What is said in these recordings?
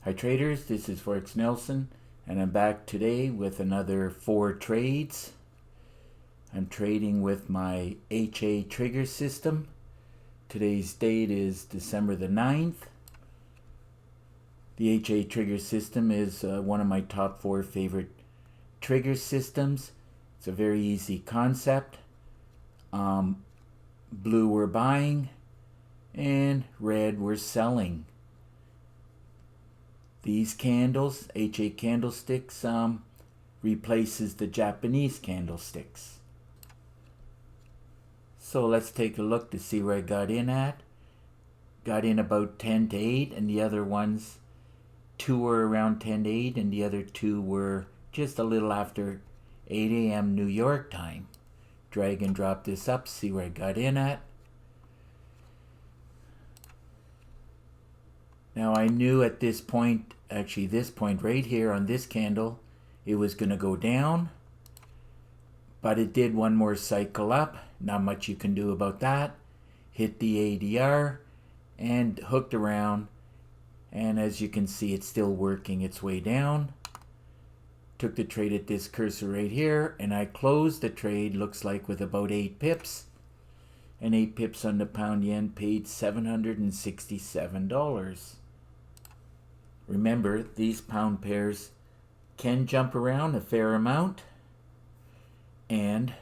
Hi traders, this is Forex Nelson and I'm back today with another 4 trades. I'm trading with my HA trigger system. Today's date is December the 9th. The HA trigger system is one of my top 4 favorite trigger systems. It's a very easy concept. Blue we're buying and red we're selling. These candles, HA candlesticks, replaces the Japanese candlesticks. So let's take a look to see where I got in at. Got in about 10 to 8 and the other ones, 2 were around 10 to 8 and the other 2 were just a little after 8 a.m. New York time. Drag and drop this up, see where I got in at. Now I knew at this point, actually this point right here on this candle, it was going to go down. But it did one more cycle up. Not much you can do about that. Hit the ADR and hooked around. And as you can see, it's still working its way down. Took the trade at this cursor right here. And I closed the trade, looks like with about 8 pips. And 8 pips on the pound yen paid $767. Remember, these pound pairs can jump around a fair amount, and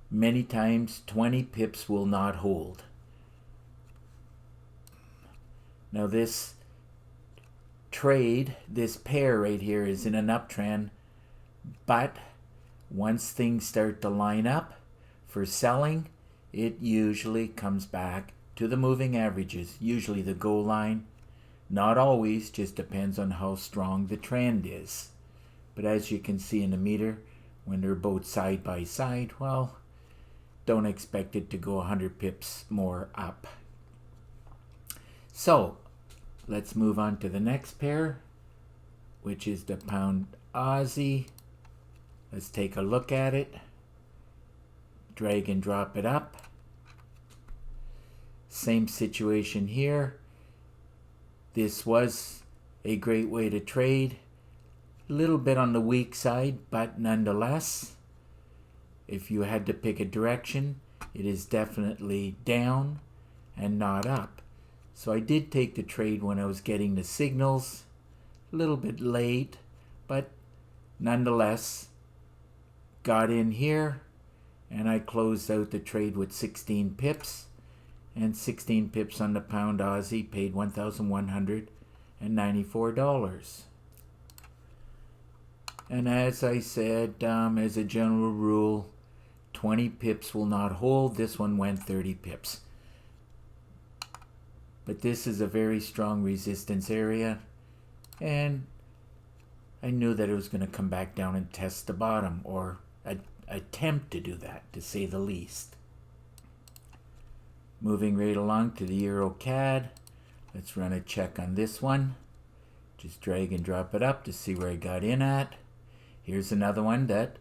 many times 20 pips will not hold. Now this trade, this pair right here is in an uptrend, but once things start to line up for selling, it usually comes back to the moving averages, usually the goal line. Not always, just depends on how strong the trend is. But as you can see in the meter, when they're both side by side, well, don't expect it to go 100 pips more up. So, let's move on to the next pair, which is the pound Aussie. Let's take a look at it. Drag and drop it up. Same situation here. This was a great way to trade. A little bit on the weak side, but nonetheless, if you had to pick a direction, it is definitely down and not up. So I did take the trade when I was getting the signals. A little bit late, but nonetheless, got in here and I closed out the trade with 16 pips. And 16 pips on the pound Aussie paid $1,194. And as I said, as a general rule, 20 pips will not hold. This one went 30 pips. But this is a very strong resistance area. And I knew that it was going to come back down and test the bottom, or attempt to do that, to say the least. Moving right along to the Euro CAD. Let's run a check on this one. Just drag and drop it up to see where I got in at. Here's another one that,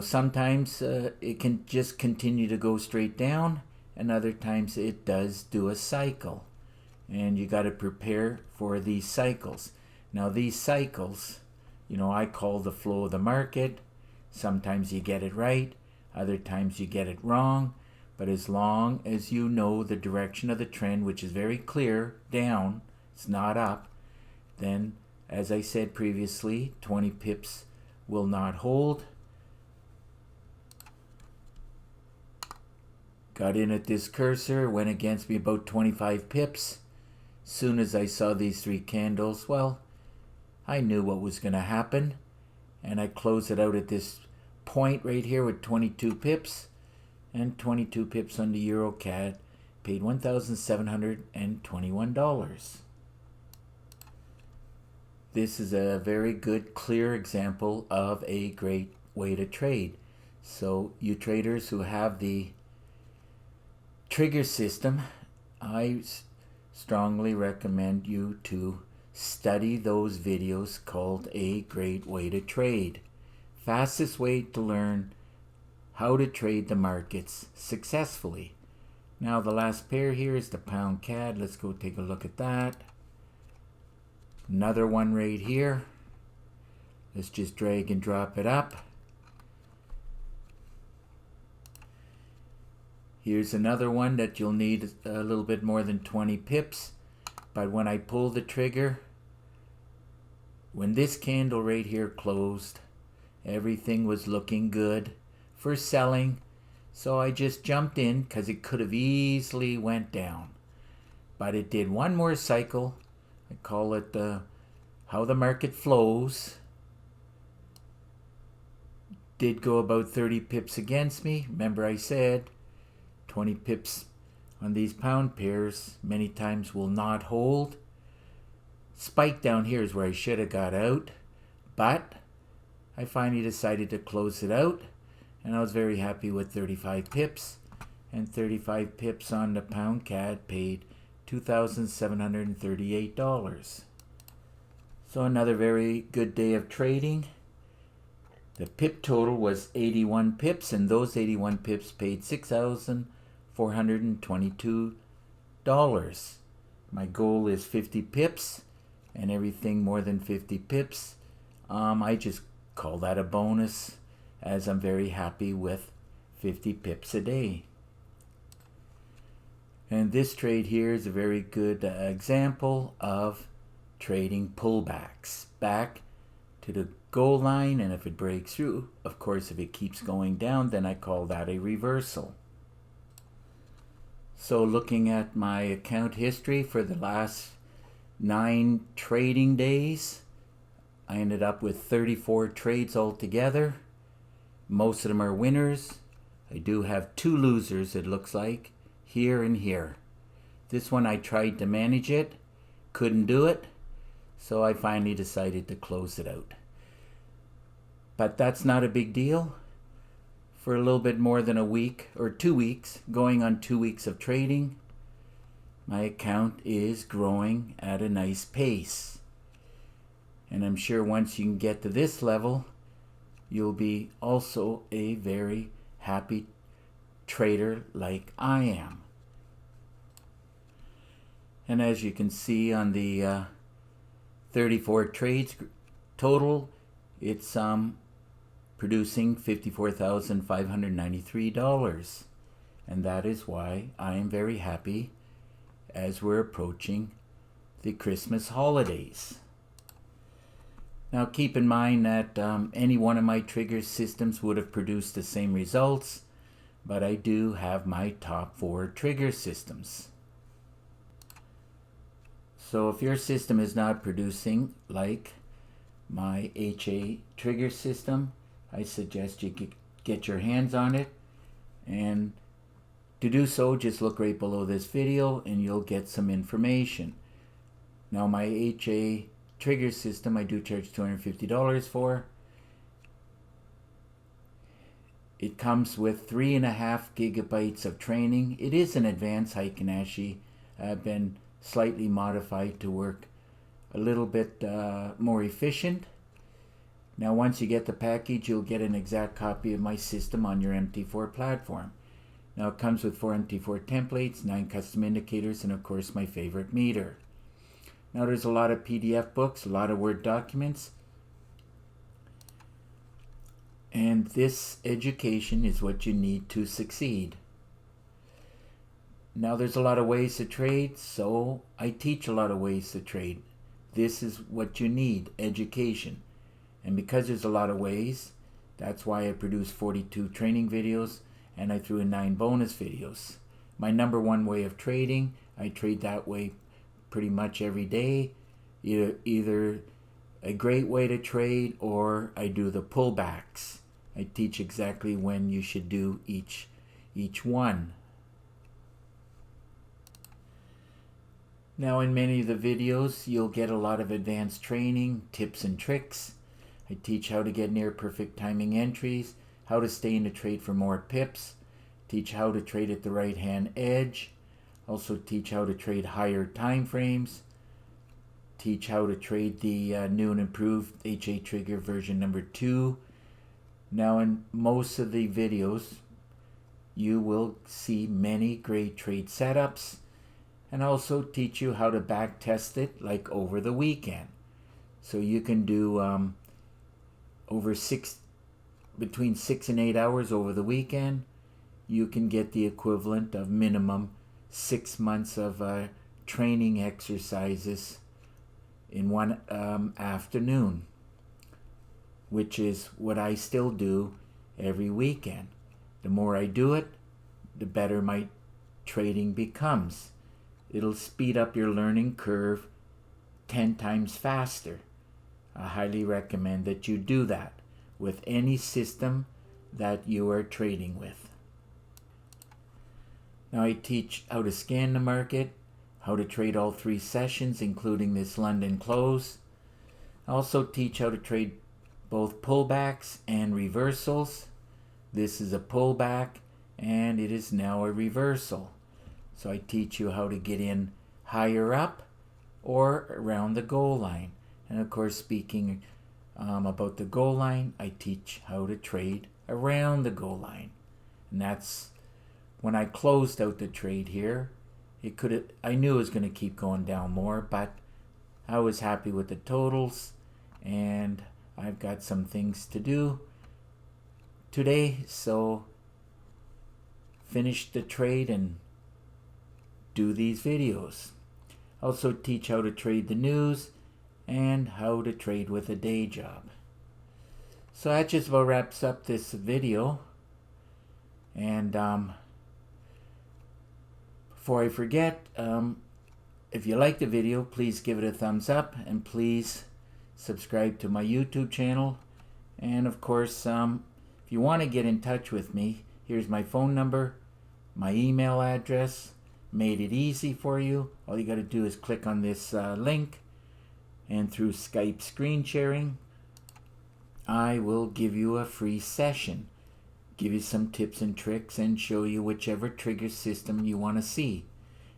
sometimes it can just continue to go straight down, and other times it does do a cycle. And you got to prepare for these cycles. Now these cycles, I call the flow of the market. Sometimes you get it right, other times you get it wrong. But as long as you know the direction of the trend, which is very clear, down, it's not up, then, as I said previously, 20 pips will not hold. Got in at this cursor, went against me about 25 pips. Soon as I saw these 3 candles, well, I knew what was going to happen. And I closed it out at this point right here with 22 pips. And 22 pips on the Euro CAD paid $1,721. This is a very good, clear example of a great way to trade. So you traders who have the trigger system, I strongly recommend you to study those videos called A Great Way to Trade. Fastest way to learn how to trade the markets successfully. Now the last pair here is the pound CAD. Let's go take a look at that. Another one right here. Let's just drag and drop it up. Here's another one that you'll need a little bit more than 20 pips. But when I pull the trigger, when this candle right here closed, everything was looking good for selling. So I just jumped in because it could have easily went down. But it did one more cycle. I call it how the market flows. Did go about 30 pips against me. Remember I said 20 pips on these pound pairs many times will not hold. Spike down here is where I should have got out, but I finally decided to close it out, and I was very happy with 35 pips, and 35 pips on the pound CAD paid $2,738. So another very good day of trading. The pip total was 81 pips, and those 81 pips paid $6,422. My goal is 50 pips, and everything more than 50 pips, I just call that a bonus, as I'm very happy with 50 pips a day. And this trade here is a very good example of trading pullbacks back to the goal line, and if it breaks through, of course if it keeps going down, then I call that a reversal. So looking at my account history for the last 9 trading days, I ended up with 34 trades altogether. Most of them are winners. I do have 2 losers, it looks like, here and here. This one I tried to manage it, couldn't do it, so I finally decided to close it out. But that's not a big deal. For a little bit more than a week, or 2 weeks, going on 2 weeks of trading, my account is growing at a nice pace. And I'm sure once you can get to this level, you'll be also a very happy trader like I am. And as you can see on the 34 trades total, it's producing $54,593, and that is why I am very happy as we're approaching the Christmas holidays. Now keep in mind that any one of my trigger systems would have produced the same results, but I do have my top 4 trigger systems. So if your system is not producing like my HA trigger system, I suggest you get your hands on it, and to do so, just look right below this video and you'll get some information. Now my HA trigger system I do charge $250 for. It comes with 3.5 gigabytes of training. It is an advanced Heiken-Ashi, been slightly modified to work a little bit more efficient. Now once you get the package, you'll get an exact copy of my system on your MT4 platform. Now it comes with 4 MT4 templates, 9 custom indicators, and of course my favorite meter. Now there's a lot of PDF books, a lot of Word documents, and this education is what you need to succeed. Now there's a lot of ways to trade, so I teach a lot of ways to trade. This is what you need, education. And because there's a lot of ways, that's why I produced 42 training videos and I threw in 9 bonus videos. My number 1 way of trading, I trade that way pretty much every day. Either a great way to trade, or I do the pullbacks. I teach exactly when you should do each one. Now in many of the videos, you'll get a lot of advanced training, tips and tricks. I teach how to get near perfect timing entries, how to stay in the trade for more pips, teach how to trade at the right hand edge, also teach how to trade higher time frames, teach how to trade the new and improved HA Trigger version number 2. Now in most of the videos, you will see many great trade setups, and also teach you how to back test it like over the weekend. So you can do between 6 and 8 hours over the weekend. You can get the equivalent of minimum 6 months of training exercises in one afternoon, which is what I still do every weekend. The more I do it, the better my trading becomes. It'll speed up your learning curve 10 times faster. I highly recommend that you do that with any system that you are trading with. Now I teach how to scan the market, how to trade all 3 sessions, including this London close. I also teach how to trade both pullbacks and reversals. This is a pullback and it is now a reversal. So I teach you how to get in higher up or around the goal line. And of course, speaking about the goal line, I teach how to trade around the goal line. And that's when I closed out the trade here. I knew it was going to keep going down more, but I was happy with the totals, and I've got some things to do today, so finish the trade and do these videos. Also teach how to trade the news and how to trade with a day job. So that just about wraps up this video. And before I forget, if you like the video, please give it a thumbs up and please subscribe to my YouTube channel. And of course, if you want to get in touch with me, here's my phone number, my email address. Made it easy for you. All you got to do is click on this link, and through Skype screen sharing, I will give you a free session, give you some tips and tricks, and show you whichever trigger system you want to see.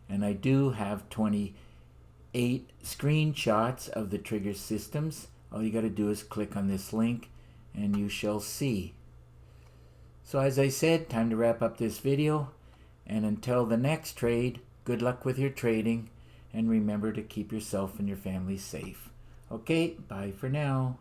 And I do have 28 screenshots of the trigger systems. All you got to do is click on this link and you shall see. So as I said, time to wrap up this video. And until the next trade, good luck with your trading, and remember to keep yourself and your family safe. Okay, bye for now.